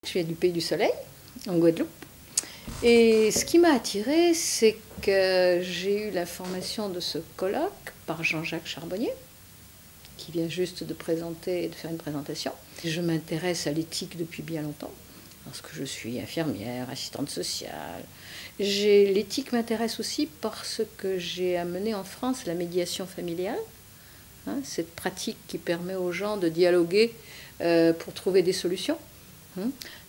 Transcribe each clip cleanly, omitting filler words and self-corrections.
Je viens du pays du soleil, en Guadeloupe. Et ce qui m'a attirée, c'est que j'ai eu l'information de ce colloque par Jean-Jacques Charbonnier, qui vient juste de présenter, de faire une présentation. Je m'intéresse à l'éthique depuis bien longtemps, parce que je suis infirmière, assistante sociale. L'éthique m'intéresse aussi parce que j'ai amené en France la médiation familiale, cette pratique qui permet aux gens de dialoguer pour trouver des solutions.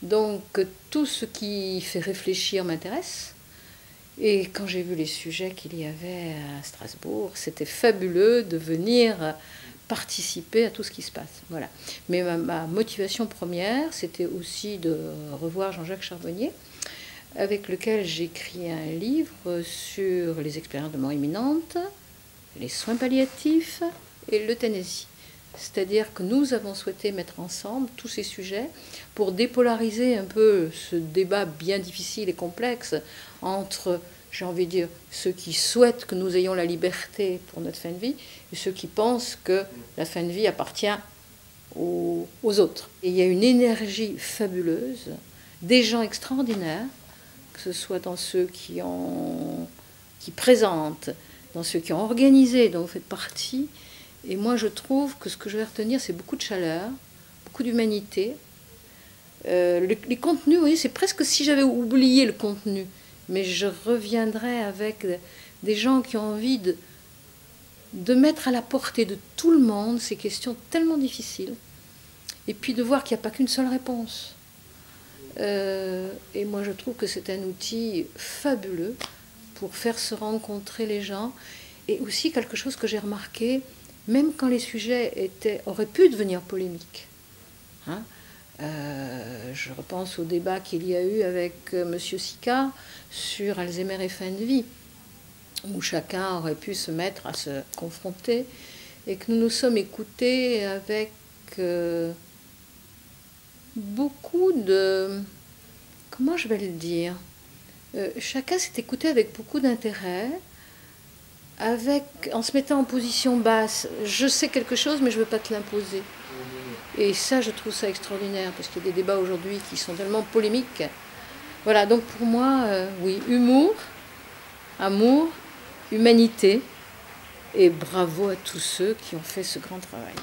Donc tout ce qui fait réfléchir m'intéresse. Et quand j'ai vu les sujets qu'il y avait à Strasbourg, c'était fabuleux de venir participer à tout ce qui se passe. Voilà. Mais ma motivation première, c'était aussi de revoir Jean-Jacques Charbonnier, avec lequel j'écris un livre sur les expériences de mort imminente, les soins palliatifs et l'euthanasie. C'est-à-dire que nous avons souhaité mettre ensemble tous ces sujets pour dépolariser un peu ce débat bien difficile et complexe entre, j'ai envie de dire, ceux qui souhaitent que nous ayons la liberté pour notre fin de vie et ceux qui pensent que la fin de vie appartient aux autres. Et il y a une énergie fabuleuse, des gens extraordinaires, que ce soit dans ceux qui présentent, dans ceux qui ont organisé, dont vous faites partie. Et moi, je trouve que ce que je vais retenir, c'est beaucoup de chaleur, beaucoup d'humanité. Les contenus, vous voyez, c'est presque si j'avais oublié le contenu. Mais je reviendrai avec des gens qui ont envie de mettre à la portée de tout le monde ces questions tellement difficiles. Et puis de voir qu'il n'y a pas qu'une seule réponse. Et moi, je trouve que c'est un outil fabuleux pour faire se rencontrer les gens. Et aussi quelque chose que j'ai remarqué, même quand les sujets auraient pu devenir polémiques. Je repense au débat qu'il y a eu avec M. Sicard sur Alzheimer et fin de vie, où chacun aurait pu se mettre à se confronter, et que nous nous sommes écoutés avec beaucoup de... Comment je vais le dire, chacun s'est écouté avec beaucoup d'intérêt, en se mettant en position basse. Je sais quelque chose, mais je ne veux pas te l'imposer. Et ça, je trouve ça extraordinaire, parce qu'il y a des débats aujourd'hui qui sont tellement polémiques. Voilà, donc pour moi, oui, humour, amour, humanité, et bravo à tous ceux qui ont fait ce grand travail.